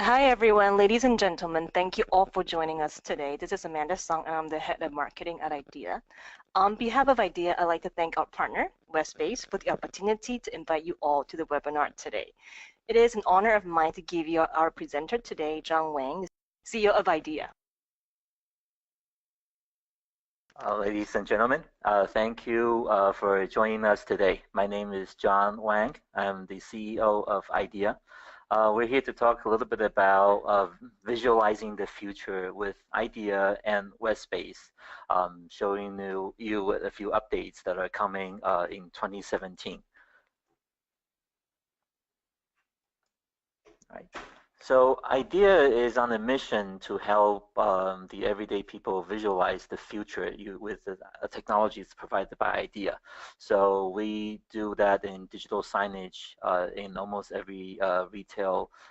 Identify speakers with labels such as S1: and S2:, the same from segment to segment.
S1: Hi everyone, ladies and gentlemen. Thank you all for joining us today. This is Amanda Song and I'm the head of marketing at IAdea. On behalf of IAdea, I'd like to thank our partner, Westbase, for the opportunity to invite you all to the webinar today. It is an honor of mine to give you our presenter today, John Wang, CEO of IAdea.
S2: Ladies and gentlemen, thank you for joining us today. My name is John Wang. I'm the CEO of IAdea. We're here to talk a little bit about visualizing the future with IAdea and Westbase, showing you a few updates that are coming in 2017. All right. So IAdea is on a mission to help the everyday people visualize the future with the technologies provided by IAdea. So we do that in digital signage in almost every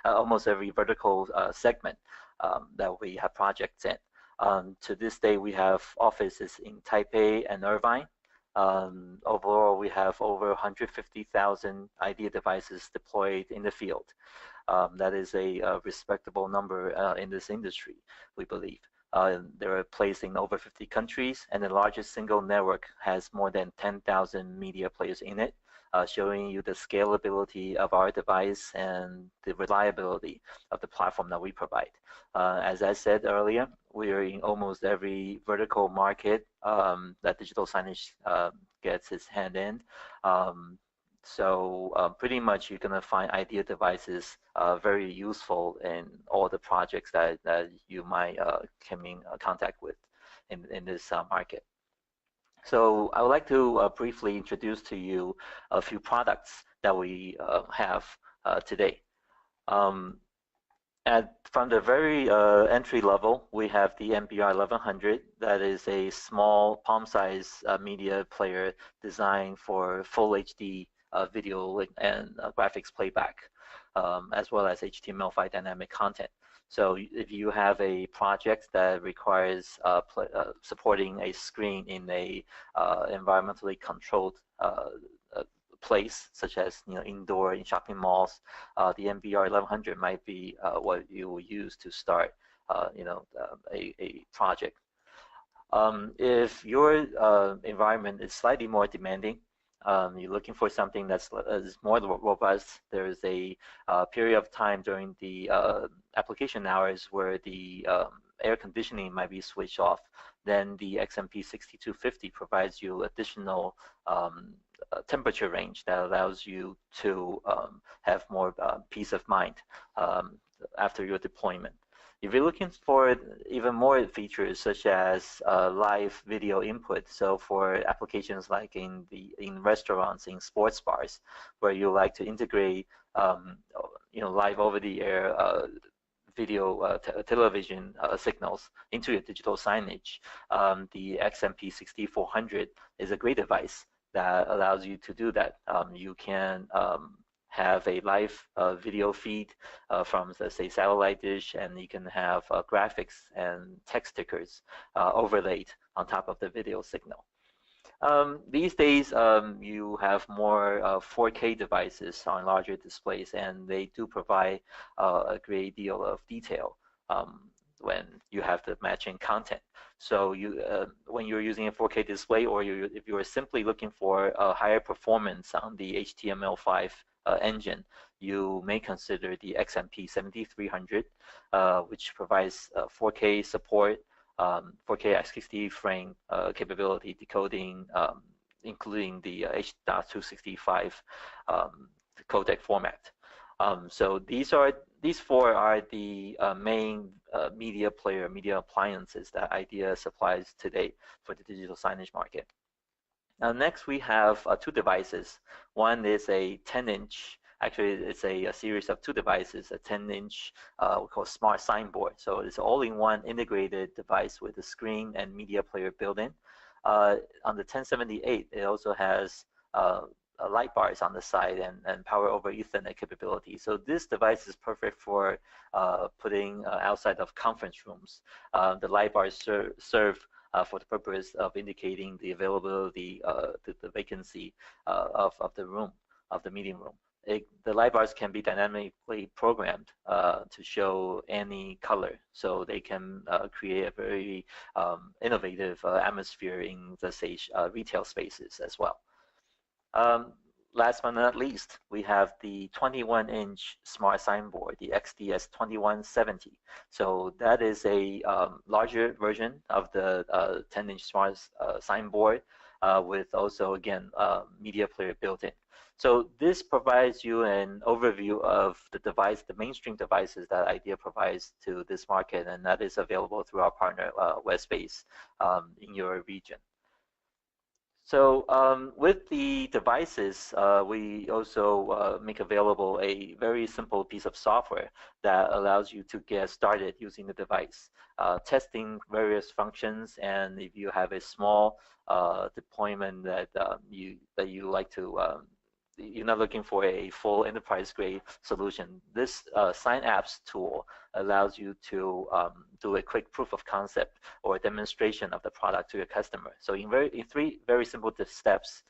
S2: almost every vertical segment that we have projects in. To this day, we have offices in Taipei and Irvine. Overall, we have over 150,000 IAdea devices deployed in the field. That is a respectable number in this industry, we believe. They're placed in over 50 countries, and the largest single network has more than 10,000 media players in it, showing you the scalability of our device and the reliability of the platform that we provide. As I said earlier, we are in almost every vertical market that digital signage gets its hand in. So pretty much you're going to find IAdea devices very useful in all the projects that you might come in contact with in this market. So I would like to briefly introduce to you a few products that we have today. From the very entry level, we have the MBR 1100. That is a small palm-size media player designed for full HD video and graphics playback, as well as HTML5 dynamic content. So if you have a project that requires supporting a screen in a environmentally controlled place, such as indoor in shopping malls, the MBR 1100 might be what you will use to start a project. If your environment is slightly more demanding, you're looking for something that's more robust. There is a period of time during the application hours where the air conditioning might be switched off. Then the XMP 6250 provides you additional temperature range that allows you to have more peace of mind after your deployment. If you're looking for even more features such as live video input, so for applications like in restaurants, in sports bars, where you like to integrate live over-the-air video television signals into your digital signage, the XMP 6400 is a great device that allows you to do that. You can have a live video feed from, let's say, satellite dish, and you can have graphics and text stickers overlaid on top of the video signal. These days, you have more 4K devices on larger displays, and they do provide a great deal of detail when you have the matching content. So when you're using a 4K display, or if you are simply looking for a higher performance on the HTML5 engine, you may consider the XMP 7300, which provides 4K support, 4K 60 frame capability decoding, including the H.265 codec format. So these four are the main media appliances that IAdea supplies today for the digital signage market. Next, we have two devices. One is a 10-inch, actually it's a series of two devices, a 10-inch we call smart signboard. So it's an all-in-one integrated device with a screen and media player built-in. On the 1078, it also has light bars on the side and power over Ethernet capability. So this device is perfect for putting outside of conference rooms. The light bars serve for the purpose of indicating the availability, the vacancy of the room, of the meeting room. the light bars can be dynamically programmed to show any color, so they can create a very innovative atmosphere in the retail spaces as well. Last but not least, we have the 21-inch smart signboard, the XDS 2170. So that is a larger version of the 10-inch smart signboard with also, again, media player built in. So this provides you an overview of the mainstream devices that IDEA provides to this market, and that is available through our partner, Westbase, in your region. So with the devices, we also make available a very simple piece of software that allows you to get started using the device, testing various functions, and if you have a small deployment that you like to you're not looking for a full enterprise-grade solution, this Sign Apps tool allows you to do a quick proof of concept or a demonstration of the product to your customer. So in three very simple steps,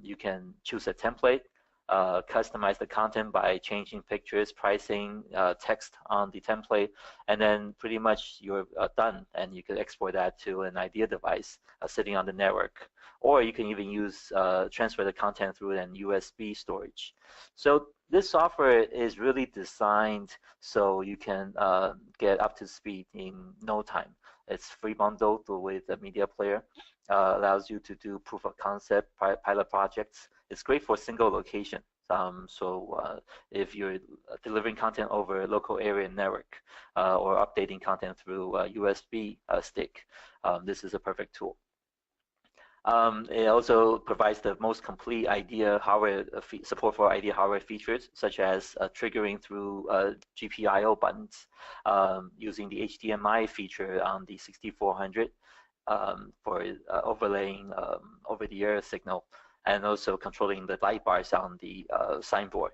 S2: you can choose a template, customize the content by changing pictures, pricing, text on the template, and then pretty much you're done, and you can export that to an IDEA device sitting on the network. Or you can even use transfer the content through an USB storage. So this software is really designed so you can get up to speed in no time. It's free bundled with a media player, allows you to do proof of concept, pilot projects. It's great for single location. If you're delivering content over a local area network or updating content through a USB stick, this is a perfect tool. It also provides the most complete IDEA hardware support for IDEA hardware features, such as triggering through GPIO buttons, using the HDMI feature on the 6400 for overlaying over-the-air signal, and also controlling the light bars on the signboard.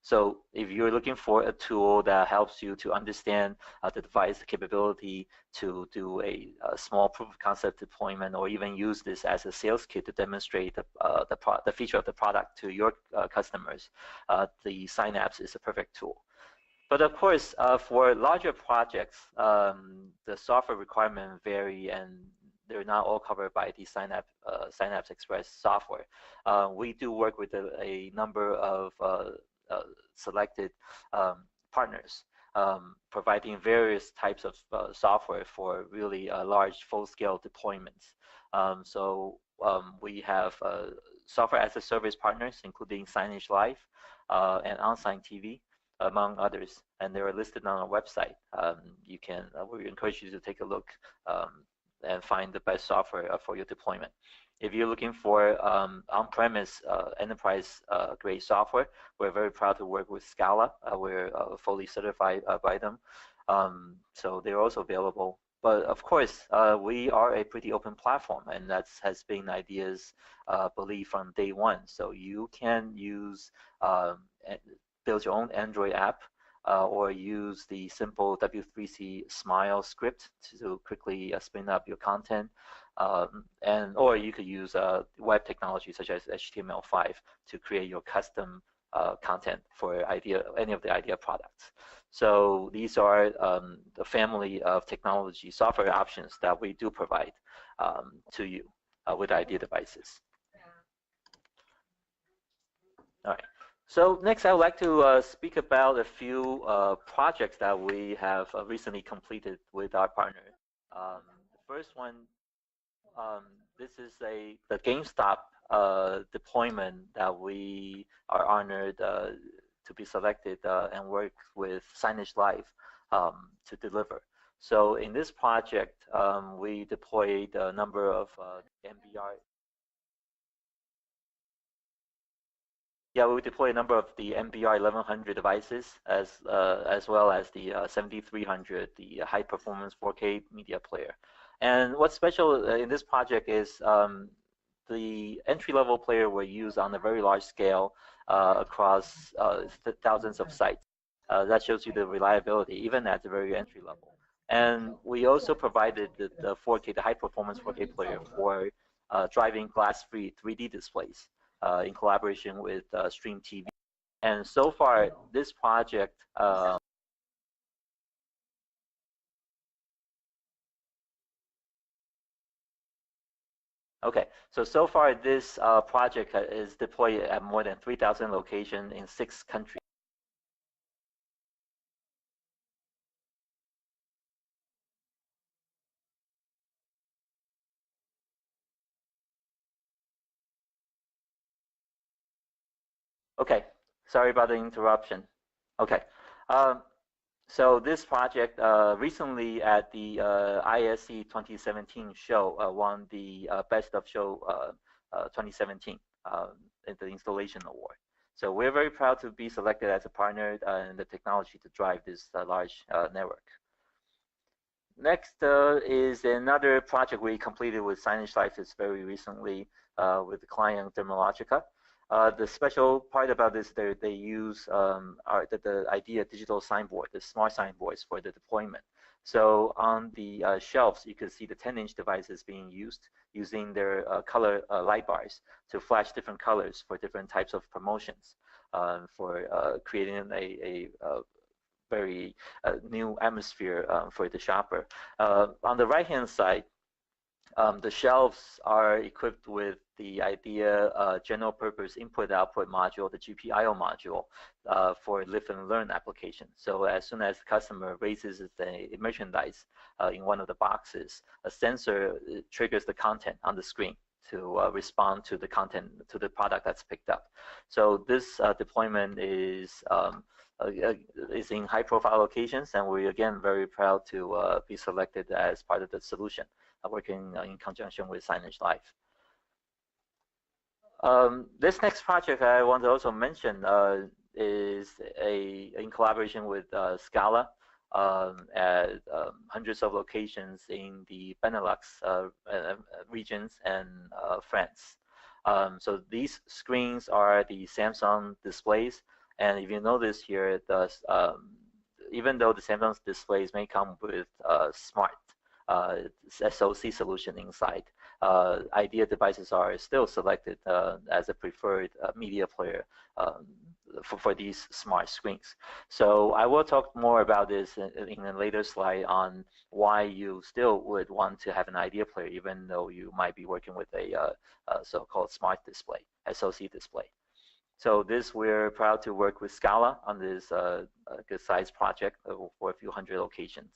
S2: So if you're looking for a tool that helps you to understand the device capability to do a small proof of concept deployment, or even use this as a sales kit to demonstrate the feature of the product to your customers, the Sign Apps is a perfect tool. But of course, for larger projects, the software requirements vary, and they're not all covered by the Sign Apps Express software. We do work with a number of selected partners, providing various types of software for really large full-scale deployments. We have software as a service partners, including Signagelive and OnSign TV, among others, and they are listed on our website. We encourage you to take a look and find the best software for your deployment. If you're looking for on-premise enterprise-grade software, we're very proud to work with Scala. We're fully certified by them, so they're also available. But of course, we are a pretty open platform, and that has been IDEA's belief from day one. So you can build your own Android app, or use the simple W3C Smile script to quickly spin up your content. Or you could use web technology such as HTML5 to create your custom content for any of the IDEA products. So these are the family of technology software options that we do provide to you with IDEA devices. All right. So next, I would like to speak about a few projects that we have recently completed with our partner. The first one, this is the GameStop deployment that we are honored to be selected and work with Signagelive to deliver. So in this project, we deployed a number of MBR. Yeah, we deploy a number of the MBR 1100 devices, as well as the 7300, the high-performance 4K media player. And what's special in this project is the entry-level player were used on a very large scale across thousands of sites. That shows you the reliability, even at the very entry level. And we also provided the 4K, the high-performance 4K player for driving glass-free 3D displays. in collaboration with Stream TV. And so far, this project okay, so far this project is deployed at more than 3,000 locations in 6 countries. Okay, sorry about the interruption. Okay, so this project recently at the ISE 2017 show won the Best of Show 2017 in the Installation Award. So we're very proud to be selected as a partner in the technology to drive this large network. Next is another project we completed with Signagelive very recently with the client Dermalogica. The special part about this, they use the IAdea digital signboard, the smart signboards for the deployment. So on the shelves, you can see the 10-inch devices being used using their color light bars to flash different colors for different types of promotions for creating a very new atmosphere for the shopper. On the right-hand side, the shelves are equipped with the IAdea general purpose input-output module, the GPIO module, for live and learn application. So as soon as the customer raises the merchandise in one of the boxes, a sensor triggers the content on the screen to respond to the content, to the product that's picked up. So this deployment is in high-profile locations, and we're again very proud to be selected as part of the solution, working in conjunction with Signagelive. This next project I want to also mention is in collaboration with Scala at hundreds of locations in the Benelux regions and France. So these screens are the Samsung displays, and if you notice here, even though the Samsung displays may come with smart SoC solution inside, IAdea devices are still selected as a preferred media player for these smart screens. So I will talk more about this in a later slide on why you still would want to have an IAdea player even though you might be working with a so-called smart display, SoC display. So this, we're proud to work with Scala on this good size project for a few hundred locations.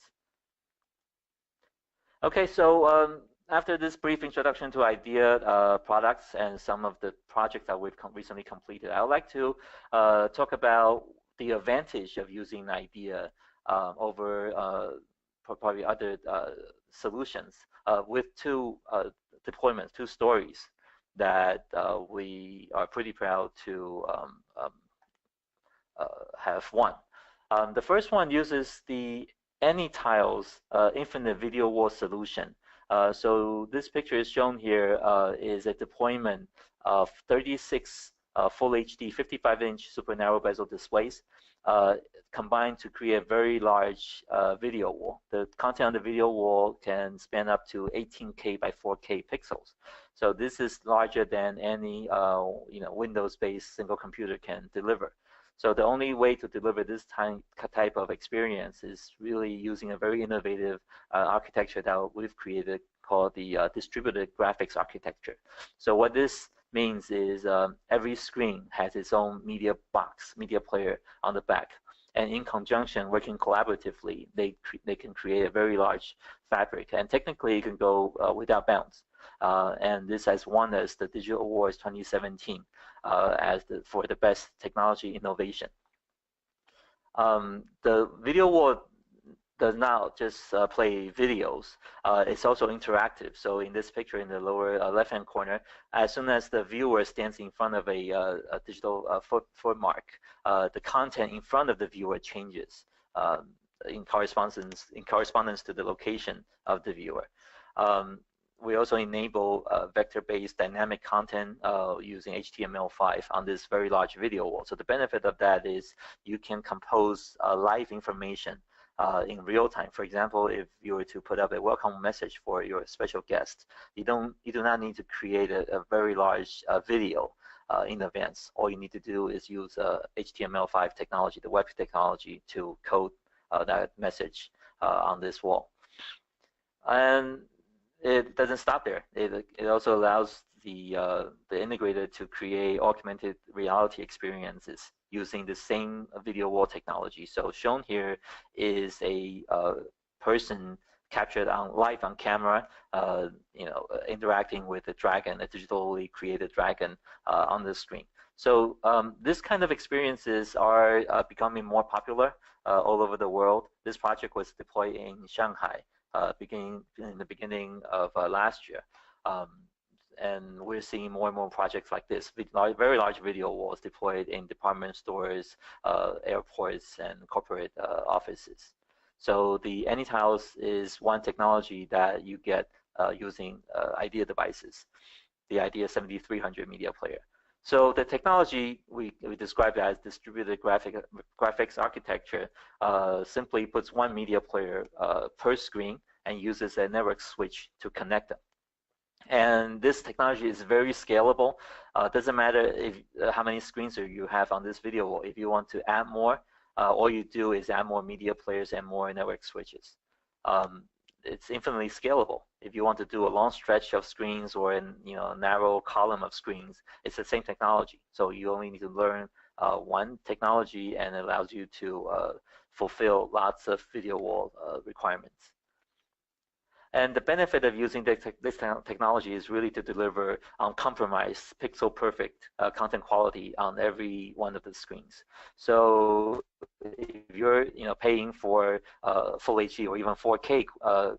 S2: Okay, so after this brief introduction to IAdea products and some of the projects that we've recently completed, I would like to talk about the advantage of using IAdea over probably other solutions with two deployments, two stories that we are pretty proud to have won. The first one uses the AnyTiles infinite video wall solution. So this picture is shown here is a deployment of 36 full HD 55-inch super narrow bezel displays combined to create a very large video wall. The content on the video wall can span up to 18K by 4K pixels. So this is larger than any Windows-based single computer can deliver. So the only way to deliver this type of experience is really using a very innovative architecture that we've created called the distributed graphics architecture. So what this means is every screen has its own media box, media player on the back. And in conjunction, working collaboratively, they can create a very large fabric. And technically, it can go without bounds. And this has won us the Digital Awards 2017 for the best technology innovation. The video wall does not just play videos, it's also interactive. So in this picture in the lower left-hand corner, as soon as the viewer stands in front of a digital foot mark, the content in front of the viewer changes in correspondence to the location of the viewer. We also enable vector-based dynamic content using HTML5 on this very large video wall. So the benefit of that is you can compose live information in real time. For example, if you were to put up a welcome message for your special guest, you do not need to create a very large video. in advance. All you need to do is use HTML5 technology, the web technology, to code that message on this wall. And it doesn't stop there. It also allows the integrator to create augmented reality experiences using the same video wall technology. So shown here is a person captured live on camera, interacting with a dragon, a digitally created dragon on the screen. So this kind of experiences are becoming more popular all over the world. This project was deployed in Shanghai in the beginning of last year. And we're seeing more and more projects like this, very large video walls deployed in department stores, airports, and corporate offices. So the AnyTiles is one technology that you get using IDEA devices, the IDEA 7300 media player. So the technology we describe it as distributed graphics architecture simply puts one media player per screen and uses a network switch to connect them. And this technology is very scalable. Doesn't matter how many screens you have on this video wall. If you want to add more, all you do is add more media players and more network switches. It's infinitely scalable. If you want to do a long stretch of screens or a narrow column of screens, it's the same technology. So you only need to learn one technology, and it allows you to fulfill lots of video wall requirements. And the benefit of using this technology is really to deliver uncompromised, pixel perfect content quality on every one of the screens. So if you're paying for full HD or even 4K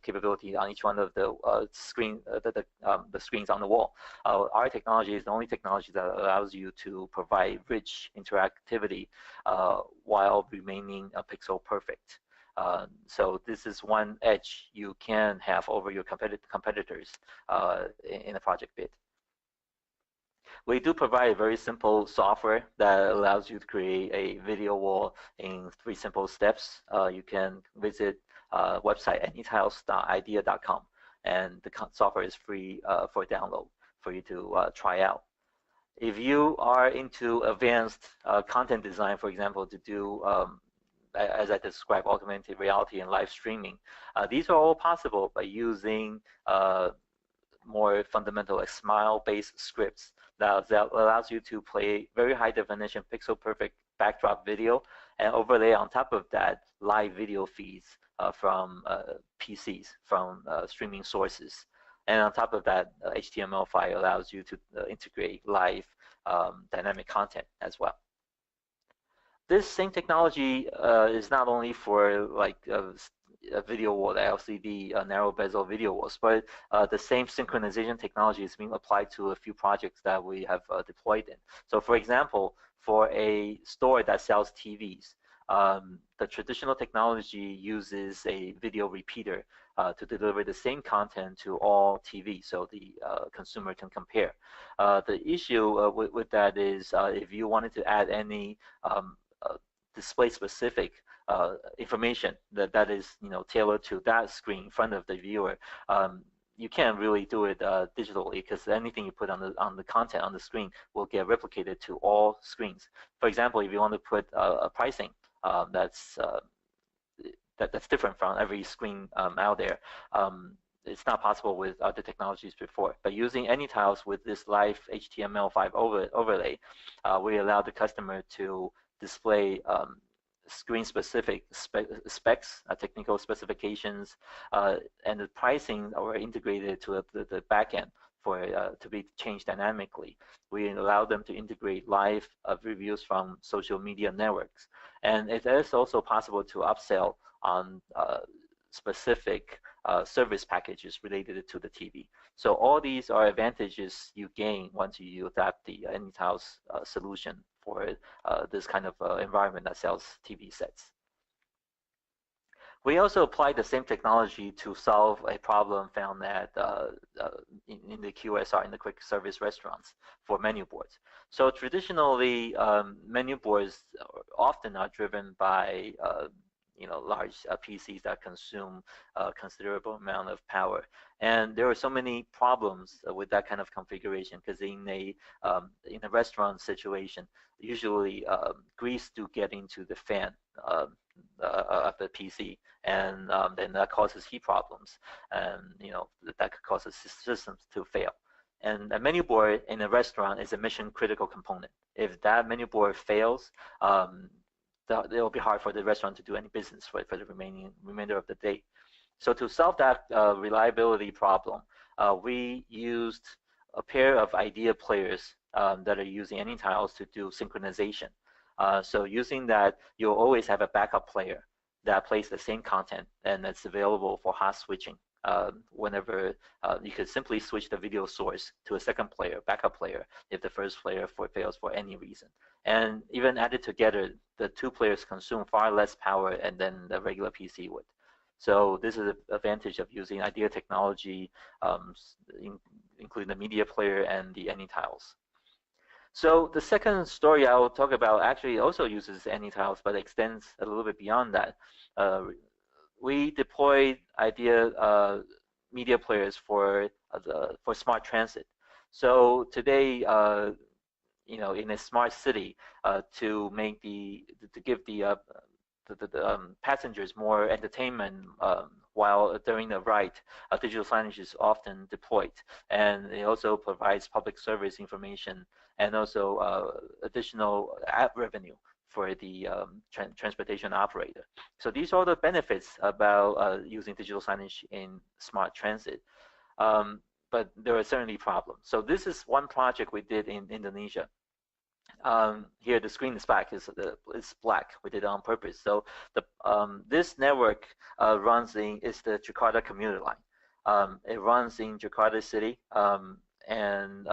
S2: capability on each one of the screens on the wall, our technology is the only technology that allows you to provide rich interactivity while remaining pixel perfect. So this is one edge you can have over your competitors in a project bid. We do provide a very simple software that allows you to create a video wall in 3 simple steps. You can visit website anytiles.idea.com, and the software is free for download for you to try out. If you are into advanced content design, for example, to do as I described, augmented reality and live streaming. These are all possible by using more fundamental, like smile-based scripts that allows you to play very high definition, pixel perfect backdrop video, and overlay on top of that live video feeds from PCs, from streaming sources. And on top of that, HTML5 allows you to integrate live dynamic content as well. This same technology is not only for like a video wall, the LCD narrow bezel video walls, but the same synchronization technology is being applied to a few projects that we have deployed in. So for example, for a store that sells TVs, the traditional technology uses a video repeater to deliver the same content to all TVs, so the consumer can compare. The issue with that is if you wanted to add any display specific information that is tailored to that screen in front of the viewer, you can't really do it digitally, because anything you put on the content on the screen will get replicated to all screens. For example, if you want to put a pricing that's different from every screen out there, it's not possible with other technologies before. But using AnyTiles with this live HTML5 overlay, we allow the customer to display screen-specific specs, technical specifications, and the pricing are integrated to the backend for to be changed dynamically. We allow them to integrate live reviews from social media networks, and it is also possible to upsell on specific service packages related to the TV. So all these are advantages you gain once you adapt the AnyTiles solution for this kind of environment that sells TV sets. We also applied the same technology to solve a problem found at in the QSR, in the quick service restaurants, for menu boards. So traditionally, menu boards often are driven by large PCs that consume a considerable amount of power. And there are so many problems with that kind of configuration, because in a restaurant situation, usually grease do get into the fan of the PC, and then that causes heat problems, and that could cause the systems to fail. And a menu board in a restaurant is a mission critical component. If that menu board fails, it will be hard for the restaurant to do any business for the remainder of the day. So to solve that reliability problem, we used a pair of IAdea players that are using AnyTiles to do synchronization. So using that, you'll always have a backup player that plays the same content, and that's available for hot switching. Whenever you could simply switch the video source to a second player, backup player, if the first player fails for any reason. And even added together, the two players consume far less power than the regular PC would. So this is an advantage of using IAdea technology, including the media player and the AnyTiles. So the second story I will talk about actually also uses AnyTiles, but extends a little bit beyond that. We deployed IAdea media players for smart transit. So today, in a smart city, to give the passengers more entertainment while during the ride, digital signage is often deployed, and it also provides public service information and also additional ad revenue for the transportation operator. So these are the benefits about using digital signage in smart transit. But there are certainly problems. So this is one project we did in Indonesia. Here the screen is black. It's black. We did it on purpose. So this network is the Jakarta commuter line. It runs in Jakarta city, and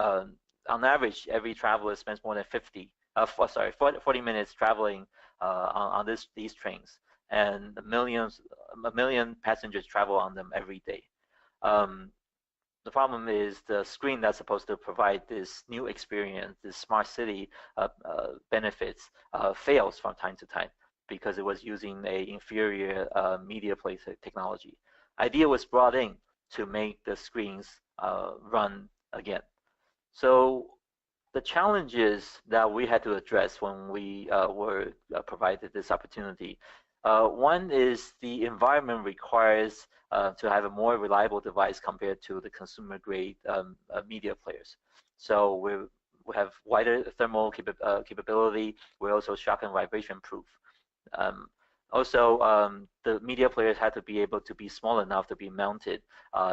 S2: on average, every traveler spends more than 40 minutes traveling on these trains, and a million passengers travel on them every day. The problem is the screen that's supposed to provide this new experience, this smart city benefits, fails from time to time because it was using an inferior media player technology. IAdea was brought in to make the screens run again. So the challenges that we had to address when we were provided this opportunity, one is the environment requires to have a more reliable device compared to the consumer grade media players. So we have wider thermal capability. We're also shock and vibration proof. Also, the media players had to be able to be small enough to be mounted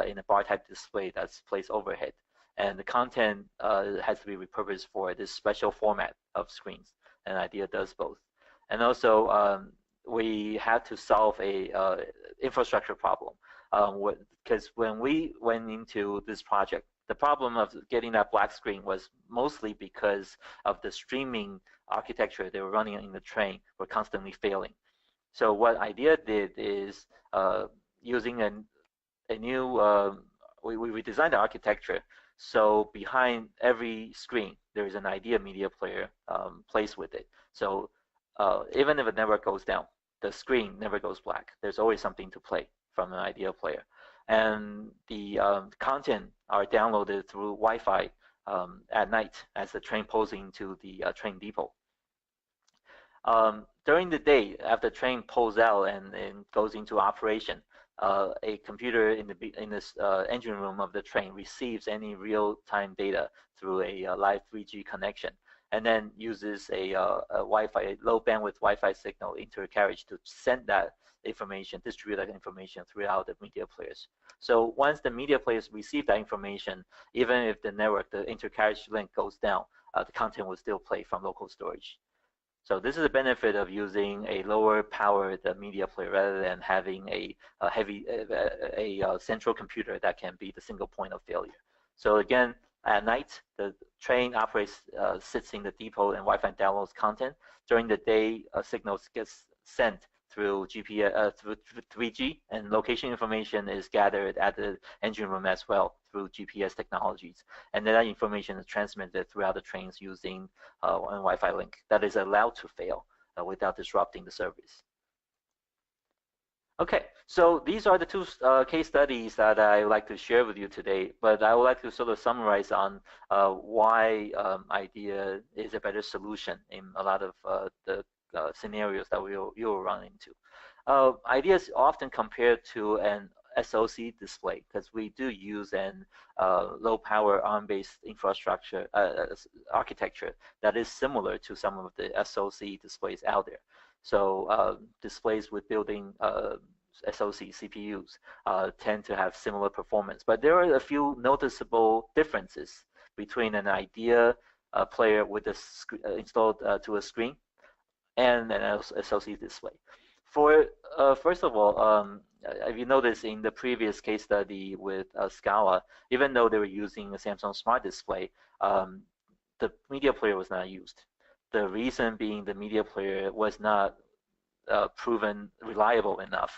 S2: in a bar type display that's placed overhead. And the content has to be repurposed for this special format of screens, and IAdea does both. And also, we had to solve a infrastructure problem, because when we went into this project, the problem of getting that black screen was mostly because of the streaming architecture they were running in the train were constantly failing. So what IAdea did is using a new, we designed the architecture. So behind every screen, there is an IAdea media player placed with it. So even if a network goes down, the screen never goes black. There's always something to play from an IAdea player. And the content are downloaded through Wi-Fi at night as the train pulls into the train depot. During the day, after the train pulls out and goes into operation, a computer in this engine room of the train receives any real-time data through a live 3G connection, and then uses a Wi-Fi, low bandwidth Wi-Fi signal intercarriage to send that information, distribute that information throughout the media players. So once the media players receive that information, even if the network, the intercarriage link goes down, the content will still play from local storage. So this is a benefit of using a lower powered media player rather than having a central computer that can be the single point of failure. So again, at night, the train operates, sits in the depot and Wi-Fi downloads content. During the day, signals gets sent through GPS, through 3G, and location information is gathered at the engine room as well through GPS technologies. And then that information is transmitted throughout the trains using a Wi-Fi link that is allowed to fail without disrupting the service. Okay, so these are the two case studies that I would like to share with you today, but I would like to sort of summarize on why IDEA is a better solution in a lot of the scenarios that you'll run into. IDEA is often compared to an SoC display because we do use an low power ARM-based infrastructure architecture that is similar to some of the SoC displays out there. So displays with building SoC CPUs tend to have similar performance, but there are a few noticeable differences between an IDEA player with a installed to a screen and an SoC display. For first of all, if you notice in the previous case study with Scala, even though they were using a Samsung Smart Display, the media player was not used. The reason being the media player was not proven reliable enough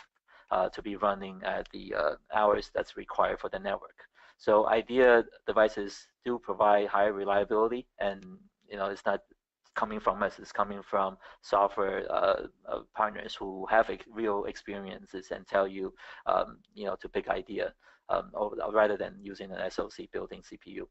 S2: to be running at the hours that's required for the network. So IDEA devices do provide higher reliability, and it's not coming from us, it's coming from software partners who have real experiences and tell you, to pick IDEA rather than using an SoC built-in CPU.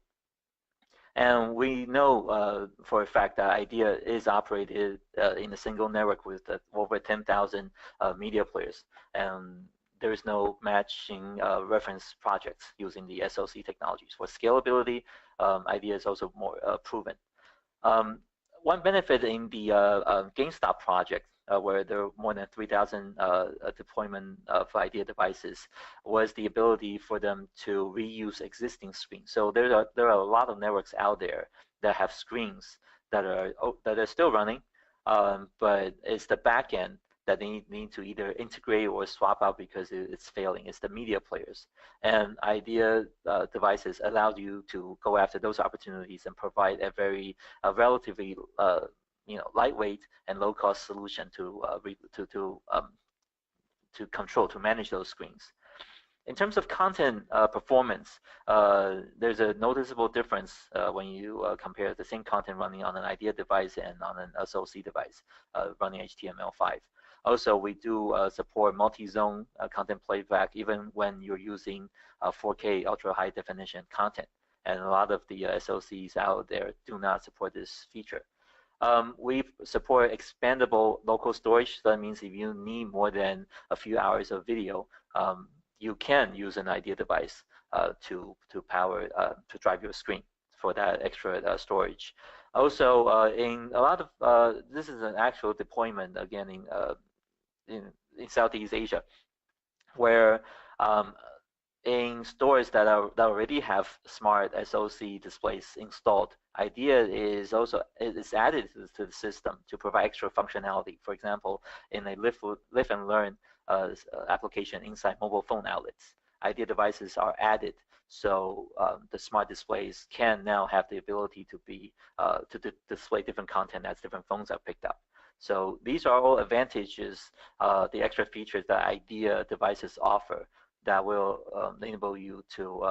S2: And we know for a fact that IDEA is operated in a single network with over 10,000 media players. And there is no matching reference projects using the SoC technologies. For scalability, IDEA is also more proven. One benefit in the GameStop project, where there were more than 3,000 deployment of IDEA devices, was the ability for them to reuse existing screens. So there are a lot of networks out there that have screens that are still running, but it's the back end that they need to either integrate or swap out because it's failing. It's the media players. And IDEA devices allow you to go after those opportunities and provide a very relatively lightweight and low-cost solution to manage those screens. In terms of content performance, there's a noticeable difference when you compare the same content running on an IDEA device and on an SoC device running HTML5. Also, we do support multi-zone content playback even when you're using 4K ultra high definition content. And a lot of the SoCs out there do not support this feature. We support expandable local storage. So that means if you need more than a few hours of video, you can use an IDEA device to drive your screen for that extra storage. Also, in a lot of this is an actual deployment again in Southeast Asia, where in stores that already have smart SoC displays installed, IDEA is added to the system to provide extra functionality. For example, in a live and learn application inside mobile phone outlets, IDEA devices are added, so the smart displays can now have the ability to display different content as different phones are picked up. So these are all advantages, the extra features that IDEA devices offer that will enable you to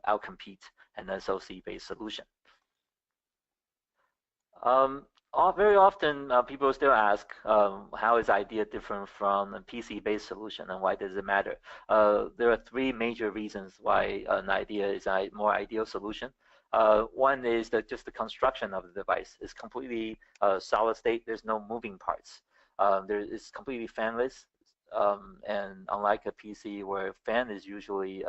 S2: outcompete an SoC-based solution. Very often, people still ask, how is IDEA different from a PC-based solution, and why does it matter? There are three major reasons why an IDEA is a more ideal solution. One is that just the construction of the device is completely solid state. There's no moving parts. It's completely fanless. And unlike a PC where fan is usually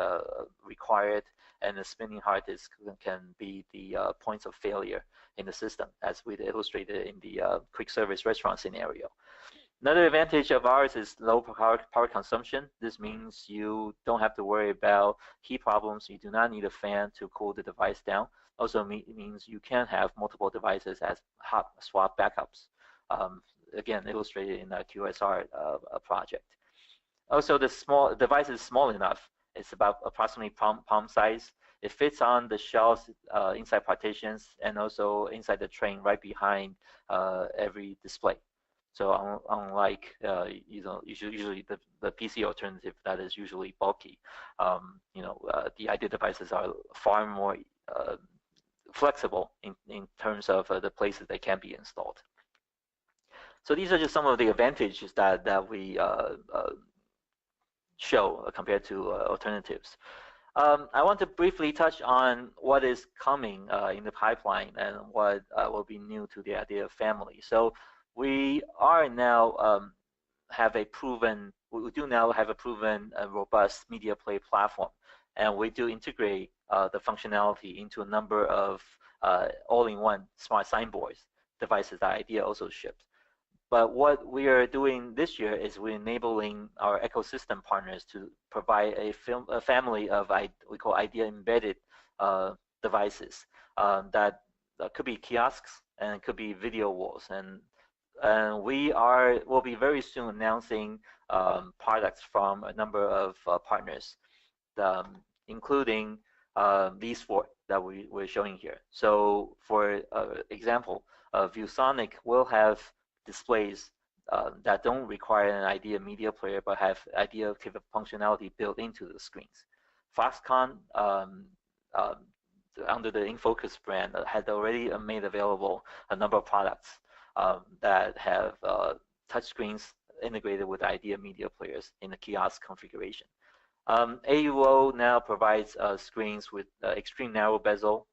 S2: required and the spinning hard disk can be the points of failure in the system, as we illustrated in the quick service restaurant scenario. Another advantage of ours is low power consumption. This means you don't have to worry about heat problems. You do not need a fan to cool the device down. Also means you can have multiple devices as hot swap backups. Again, illustrated in the QSR project. Also, the device is small enough. It's about approximately palm size. It fits on the shelves inside partitions and also inside the train right behind every display. So unlike usually the PC alternative that is usually bulky, the IDEA devices are far more flexible in terms of the places they can be installed. So these are just some of the advantages that we show compared to alternatives. I want to briefly touch on what is coming in the pipeline and what will be new to the IAdea family. So we are now we do now have a proven robust media play platform, and we do integrate the functionality into a number of all-in-one smart signboards devices that IAdea also ships. But what we are doing this year is we're enabling our ecosystem partners to provide a family of we call IAdea embedded devices that could be kiosks and could be video walls, and will be very soon announcing products from a number of partners, including these four that we're showing here. So for example, ViewSonic will have displays that don't require an IAdea media player but have IAdea functionality built into the screens. Foxconn, under the InFocus brand, had already made available a number of products that have touchscreens integrated with IAdea media players in the kiosk configuration. AUO now provides screens with extreme narrow bezel,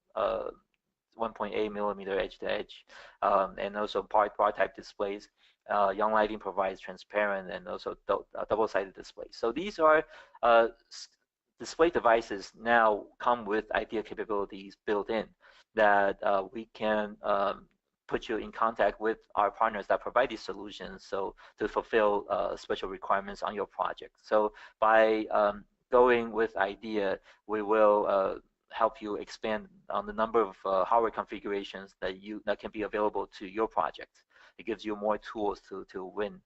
S2: 1.8 millimeter edge to edge, and also bar type displays. Young Lighting provides transparent and also double-sided displays. So these are display devices now come with IAdea capabilities built in that we can put you in contact with our partners that provide these solutions, so to fulfill special requirements on your project. So by going with IAdea, we will help you expand on the number of hardware configurations that can be available to your project. It gives you more tools to win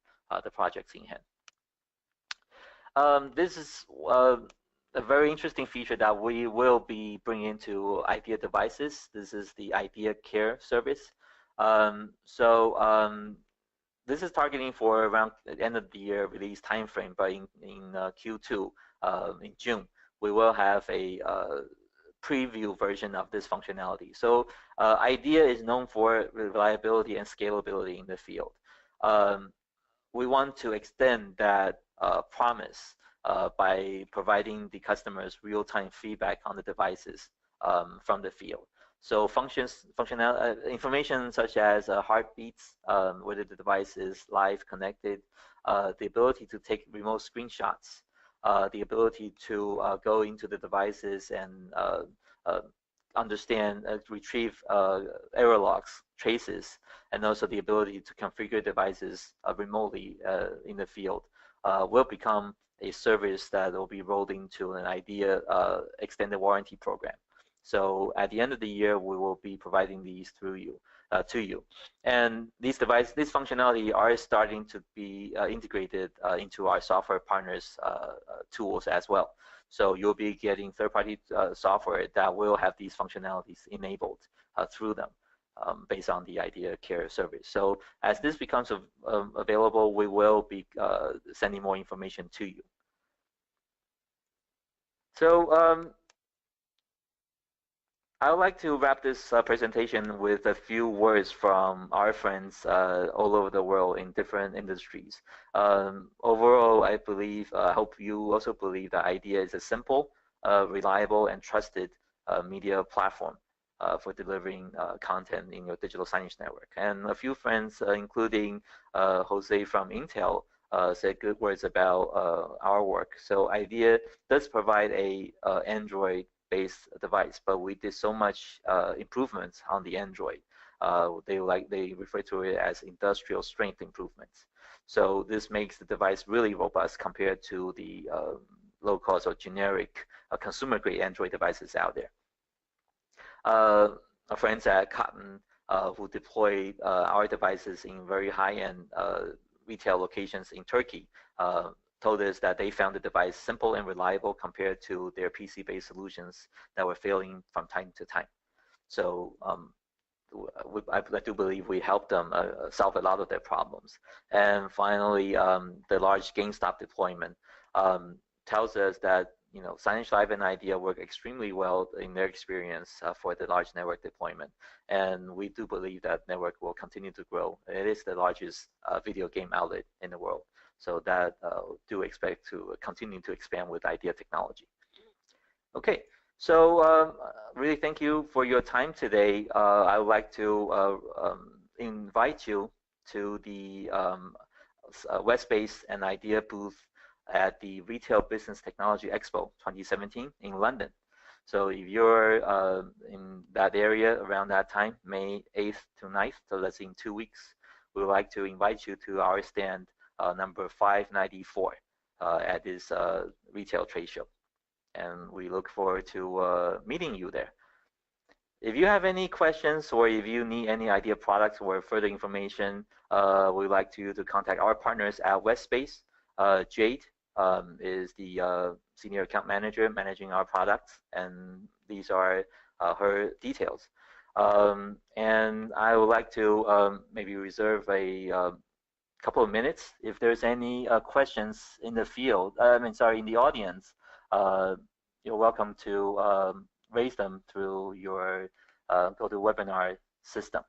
S2: the projects in hand. This is a very interesting feature that we will be bringing to IAdea devices. This is the IAdea Care service. This is targeting for around the end of the year release timeframe, but in Q2, in June, we will have a preview version of this functionality. So IAdea is known for reliability and scalability in the field. We want to extend that promise by providing the customers real-time feedback on the devices from the field. So information such as heartbeats, whether the device is live connected, the ability to take remote screenshots, the ability to go into the devices and understand, retrieve error logs, traces, and also the ability to configure devices remotely in the field will become a service that will be rolled into an IAdea extended warranty program. So at the end of the year, we will be providing these to you. And these functionality are starting to be integrated into our software partners' tools as well. So you'll be getting third-party software that will have these functionalities enabled through them based on the IAdea Care service. So as this becomes available, we will be sending more information to you. So I would like to wrap this presentation with a few words from our friends all over the world in different industries. Overall, I believe, I hope you also believe that IAdea is a simple, reliable, and trusted media platform for delivering content in your digital signage network. And a few friends, including Jose from Intel, said good words about our work. So IAdea does provide a Android-based device, but we did so much improvements on the Android. They refer to it as industrial strength improvements. So this makes the device really robust compared to the low-cost or generic consumer-grade Android devices out there. Our friends at Cotton, who deploy our devices in very high-end retail locations in Turkey, told us that they found the device simple and reliable compared to their PC-based solutions that were failing from time to time. So I do believe we helped them solve a lot of their problems. And finally, the large GameStop deployment tells us that Signage Live and IAdea work extremely well in their experience for the large network deployment. And we do believe that network will continue to grow. It is the largest video game outlet in the world. So that do expect to continue to expand with IAdea technology. Okay, so really thank you for your time today. I would like to invite you to the Westbase and IAdea booth at the Retail Business Technology Expo 2017 in London. So if you're in that area around that time, May 8th to 9th, so that's in 2 weeks, we would like to invite you to our stand number 594 at this retail trade show. And we look forward to meeting you there. If you have any questions or if you need any IAdea products or further information, we'd like you to contact our partners at Westbase. Jade is the senior account manager managing our products, and these are her details. And I would like to maybe reserve a couple of minutes. If there's any questions in the field, in the audience, you're welcome to raise them through your GoToWebinar system.